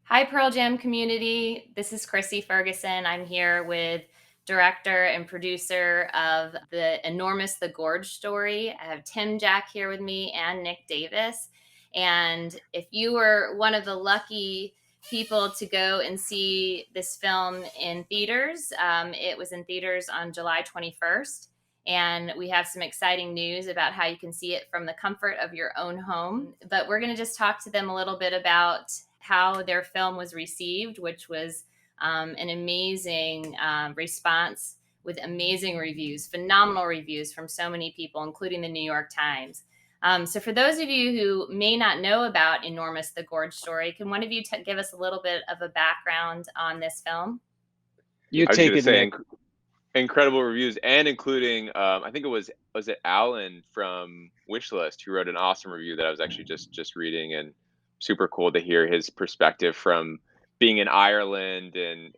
Hi, Pearl Jam community. This is Chrissie Ferguson. I'm here with director and producer of the enormous The Gorge Story. I have Tim Jack here with me and Nick Davis. And if you were one of the lucky people to go and see this film in theaters, it was in theaters on July 21st. And we have some exciting news about how you can see it from the comfort of your own home. But we're going to just talk to them a little bit about how their film was received, which was an amazing response with amazing reviews, phenomenal reviews from so many people, including the New York Times. So, for those of you who may not know about Enormous the Gorge Story, can one of you give us a little bit of a background on this film? You I was take gonna it, say Nick. incredible reviews, and including I think it was Alan from Wishlist who wrote an awesome review that I was actually just reading, and super cool to hear his perspective from being in Ireland. And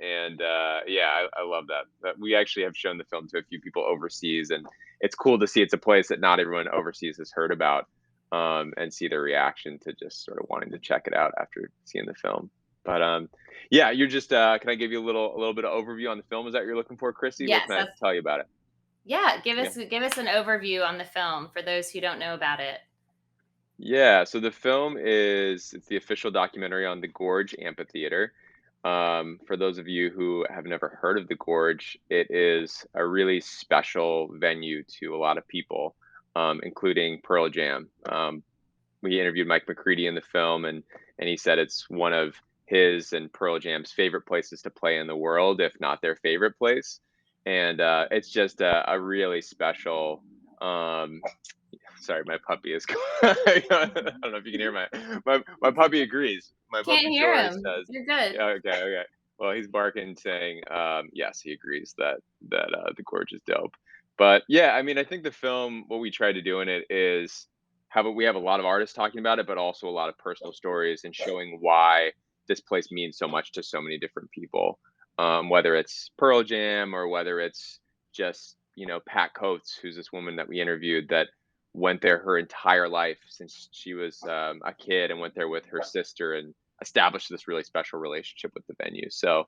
yeah, I love that we actually have shown the film to a few people overseas, and it's cool to see it's a place that not everyone overseas has heard about, and see their reaction to just sort of wanting to check it out after seeing the film. But yeah, you're just can I give you a little bit of overview on the film? Is that what you're looking for, Chrissy? What Yes, can I that's, tell you about it? yeah. Yeah. Give us an overview on the film for those who don't know about it. Yeah, so the film it's the official documentary on the Gorge Amphitheater. For those of you who have never heard of the Gorge, it is a really special venue to a lot of people, including Pearl Jam. We interviewed Mike McCready in the film, and he said it's one of his and Pearl Jam's favorite places to play in the world, if not their favorite place. And it's just a really special. Um, Sorry, my puppy is. I don't know if you can hear my puppy agrees. My Can't puppy hear George him. says, You're good. "Yeah, okay, okay." Well, he's barking, saying, yes, he agrees that the gorge is dope. But yeah, I mean, I think the film, what we tried to do in it is we have a lot of artists talking about it, but also a lot of personal stories and showing why this place means so much to so many different people. Whether it's Pearl Jam or whether it's just Pat Coates, who's this woman that we interviewed that went there her entire life since she was a kid, and went there with her sister and established this really special relationship with the venue. So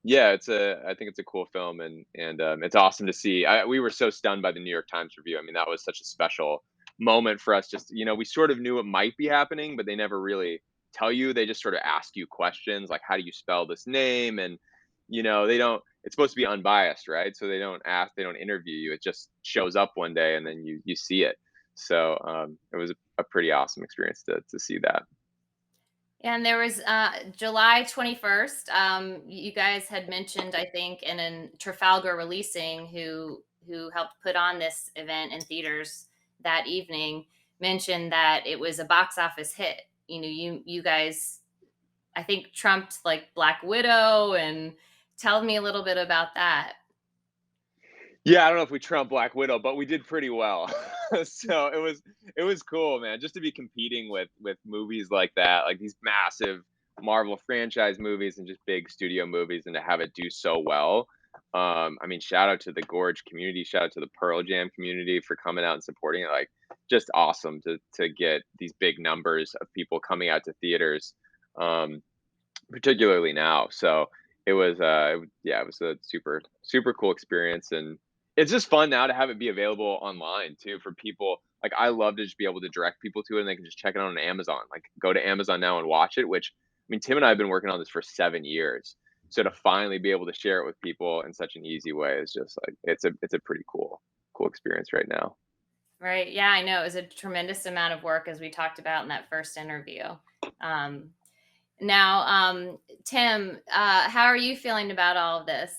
yeah, I think it's a cool film, and it's awesome to see. We were so stunned by the New York Times review. I mean, that was such a special moment for us. Just we sort of knew it might be happening, but they never really tell you. They just sort of ask you questions like, how do you spell this name? And they don't, it's supposed to be unbiased, right? So they don't interview you. It just shows up one day, and then you see it. So it was a pretty awesome experience to see that. And there was July 21st. You guys had mentioned, I think, in Trafalgar Releasing, who helped put on this event in theaters that evening, mentioned that it was a box office hit. You guys, I think, trumped like Black Widow, and tell me a little bit about that. Yeah, I don't know if we trumped Black Widow, but we did pretty well. So it was cool, man, just to be competing with movies like that, like these massive Marvel franchise movies and just big studio movies, and to have it do so well. I mean, shout out to the Gorge community, shout out to the Pearl Jam community for coming out and supporting it. Like, just awesome to get these big numbers of people coming out to theaters, um, particularly now. So yeah, it was a super cool experience, and it's just fun now to have it be available online too for people. Like, I love to just be able to direct people to it, and they can just check it out on Amazon. Like, go to Amazon now and watch it. Which, I mean, Tim and I have been working on this for 7 years, so to finally be able to share it with people in such an easy way is just like it's a pretty cool experience right now. Right? Yeah, I know it was a tremendous amount of work, as we talked about in that first interview. Um, Now, Tim, how are you feeling about all of this?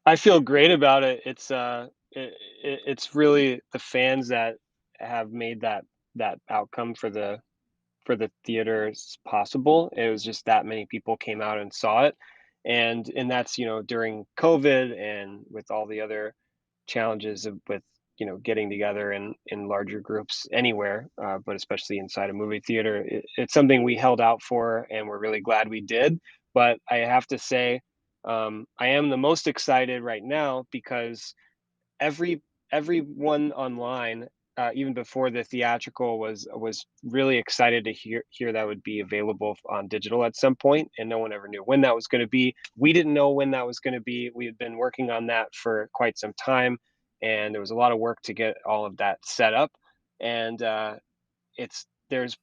I feel great about it. It's really the fans that have made that outcome for the theaters possible. It was just that many people came out and saw it, and that's during COVID and with all the other challenges with getting together in larger groups anywhere, but especially inside a movie theater. It's something we held out for, and we're really glad we did. But I have to say, I am the most excited right now because every everyone online even before the theatrical, was really excited to hear that would be available on digital at some point, and no one ever knew when that was going to be. We didn't know when that was going to be. We had been working on that for quite some time, and there was a lot of work to get all of that set up. And it's there's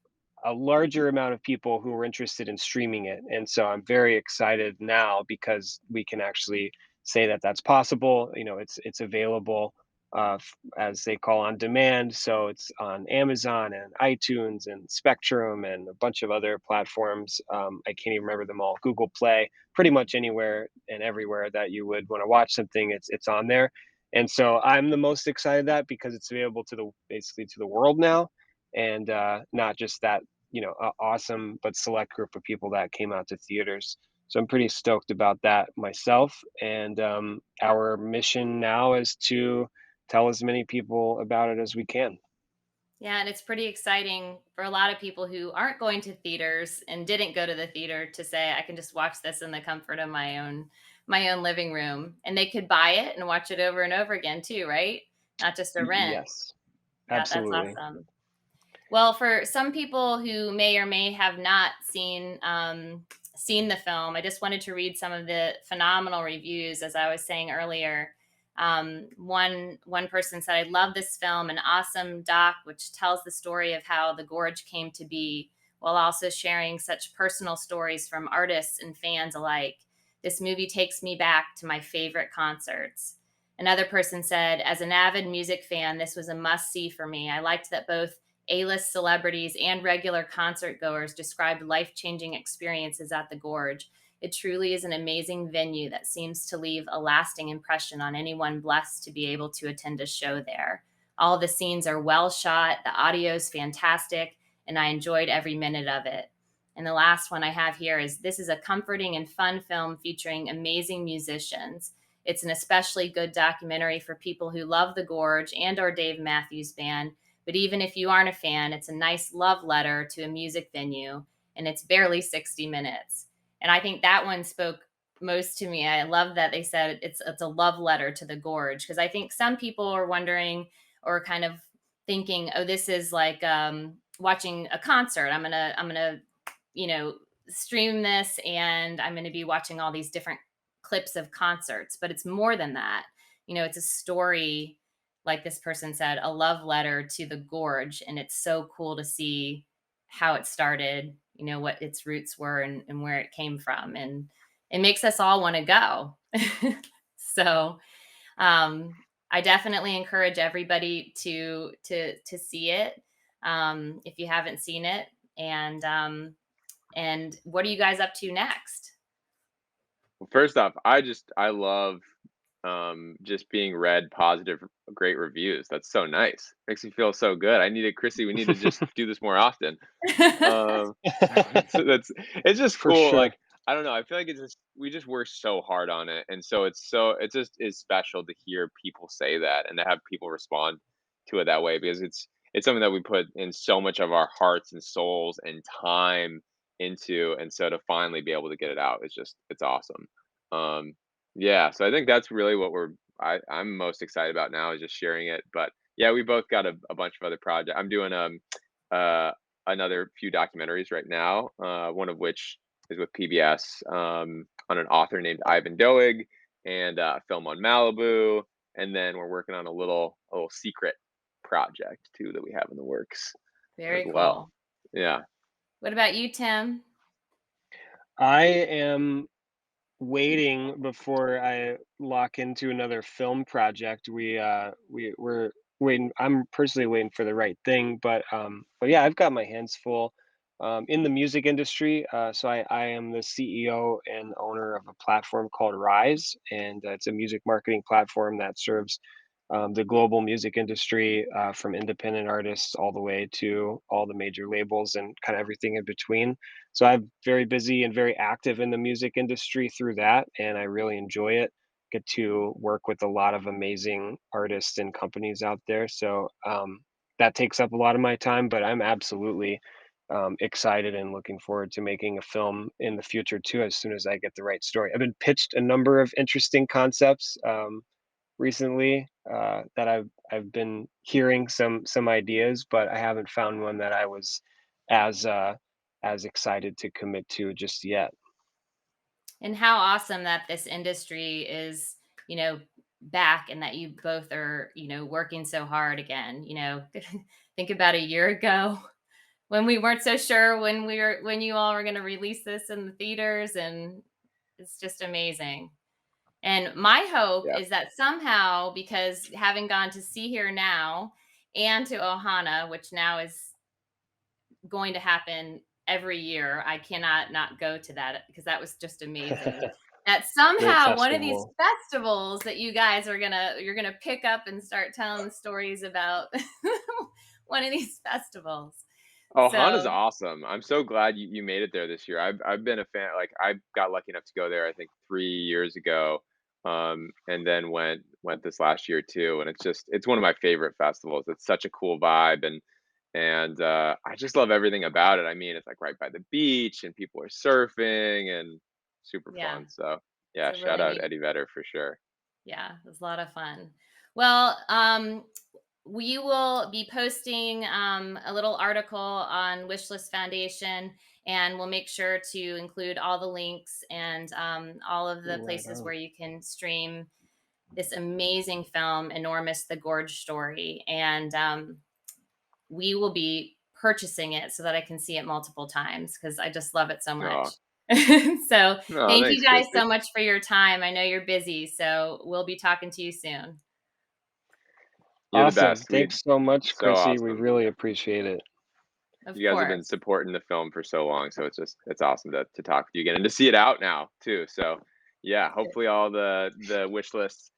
a larger amount of people who are interested in streaming it, and so I'm very excited now because we can actually say that that's possible. It's available, as they call, on demand. So it's on Amazon and iTunes and Spectrum and a bunch of other platforms. I can't even remember them all. Google Play, pretty much anywhere and everywhere that you would want to watch something, it's on there. And so I'm the most excited that because it's available to the basically to the world now, and not just that awesome but select group of people that came out to theaters. So I'm pretty stoked about that myself. And our mission now is to tell as many people about it as we can. Yeah, and it's pretty exciting for a lot of people who aren't going to theaters and didn't go to the theater to say I can just watch this in the comfort of my own living room, and they could buy it and watch it over and over again too, right? Not just a rent. Yes, Yeah, that's absolutely. awesome. Well, for some people who may or may have not seen the film, I just wanted to read some of the phenomenal reviews. As I was saying earlier, one person said, "I love this film, an awesome doc which tells the story of how the Gorge came to be, while also sharing such personal stories from artists and fans alike. This movie takes me back to my favorite concerts." Another person said, "As an avid music fan, this was a must see for me. I liked that both A-list celebrities and regular concert goers described life-changing experiences at the Gorge. It truly is an amazing venue that seems to leave a lasting impression on anyone blessed to be able to attend a show there. All the scenes are well shot, the audio is fantastic, and I enjoyed every minute of it." And the last one I have here is, "This is a comforting and fun film featuring amazing musicians. It's an especially good documentary for people who love the Gorge and our Dave Matthews Band. But even if you aren't a fan, it's a nice love letter to a music venue, and it's barely 60 minutes." And I think that one spoke most to me. I love that they said it's a love letter to the Gorge, because I think some people are wondering or kind of thinking, "Oh, this is like watching a concert. I'm gonna you know stream this, and I'm gonna be watching all these different clips of concerts." But it's more than that. It's a story, like this person said, a love letter to the Gorge. And it's so cool to see how it started, what its roots were, and where it came from. And it makes us all want to go. So um, I definitely encourage everybody to see it, if you haven't seen it. And what are you guys up to next? Well, first off, I love just being read positive, great reviews. That's so nice. Makes me feel so good. I need it, Chrissy. We need to just do this more often. Um, that's it's just For cool. sure. Like, I don't know. I feel like it's just we just work so hard on it, and so it just is special to hear people say that and to have people respond to it that way, because it's something that we put in so much of our hearts and souls and time into, and so to finally be able to get it out is just it's awesome. Um, yeah, so I think that's really what I'm most excited about now, is just sharing it. But yeah, we both got a bunch of other projects. I'm doing uh another few documentaries right now, one of which is with PBS, on an author named Ivan Doig, and a film on Malibu, and then we're working on a little secret project too that we have in the works as Very well. cool. Yeah. What about you, Tim? I am waiting before I lock into another film project. We're waiting. I'm personally waiting for the right thing, but yeah, I've got my hands full in the music industry. So I am the CEO and owner of a platform called Rise, and it's a music marketing platform that serves the global music industry, from independent artists all the way to all the major labels and kind of everything in between. So I'm very busy and very active in the music industry through that, and I really enjoy it. Get to work with a lot of amazing artists and companies out there. So that takes up a lot of my time, but I'm absolutely excited and looking forward to making a film in the future too, as soon as I get the right story. I've been pitched a number of interesting concepts. recently that I've been hearing some ideas, but I haven't found one that I was as uh, as excited to commit to just yet. And how awesome that this industry is, you know, back, and that you both are, working so hard again. Think about a year ago when we weren't so sure when you all were going to release this in the theaters, and it's just amazing. And my hope Yeah. is that somehow, because having gone to See Here Now and to Ohana, which now is going to happen every year, I cannot not go to that because that was just amazing. That Great somehow one of these festival. festivals that you're gonna pick up and start telling the stories about one of these festivals. Oh, Hana's So awesome. I'm so glad you made it there this year. I've been a fan. Like I got lucky enough to go there, I think 3 years ago, and then went this last year too. And it's one of my favorite festivals. It's such a cool vibe, and I just love everything about it. I mean, it's like right by the beach, and people are surfing, and super yeah, fun. So it's yeah, a shout really out neat. Eddie Vedder for sure. Yeah, it was a lot of fun. Well, we will be posting a little article on Wishlist Foundation, and we'll make sure to include all the links and all of the Right places on. where you can stream this amazing film, Enormous The Gorge Story. And we will be purchasing it so that I can see it multiple times because I just love it so much. Oh, So no, thank you thanks, guys Christy. so much for your time. I know you're busy, so we'll be talking to you soon. You're the Awesome. best. Thanks so much, So Chrissy. We awesome. really appreciate it. Of You guys have been course. supporting the film for so long, so it's awesome to talk with you again and to see it out now too. So yeah, hopefully all the wish list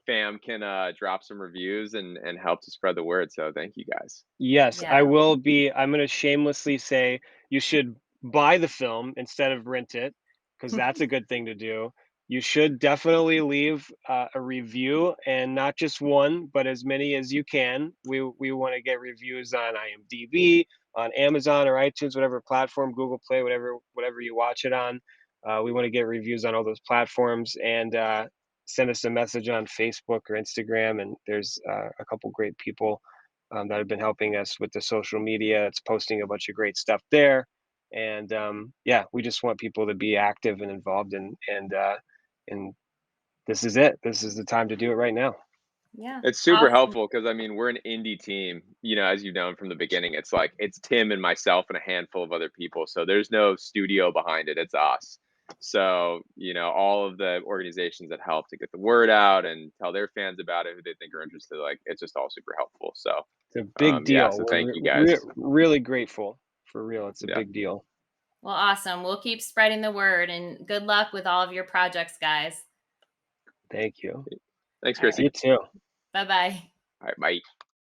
fam can drop some reviews and help to spread the word. So thank you guys. Yes, Yeah. I will be. I'm going to shamelessly say you should buy the film instead of rent it, because that's a good thing to do. You should definitely leave a review, and not just one, but as many as you can. We want to get reviews on IMDb, on Amazon or iTunes, whatever platform, Google Play, whatever you watch it on. We want to get reviews on all those platforms, and send us a message on Facebook or Instagram. And there's a couple great people that have been helping us with the social media. It's posting a bunch of great stuff there, and yeah, we just want people to be active and involved, and this is it. This is the time to do it right now. Yeah. It's super Awesome. helpful because I mean we're an indie team, as you've known from the beginning. It's like it's Tim and myself and a handful of other people. So there's no studio behind it. It's us. So, all of the organizations that help to get the word out and tell their fans about it who they think are interested, like it's just all super helpful. So It's a big yeah, deal. so We're thank you guys. really grateful, for real. It's a Yeah. big deal. Well, awesome. We'll keep spreading the word, and good luck with all of your projects, guys. Thank you. Thanks, All right. Chrissy. You too. Bye bye. All right, bye.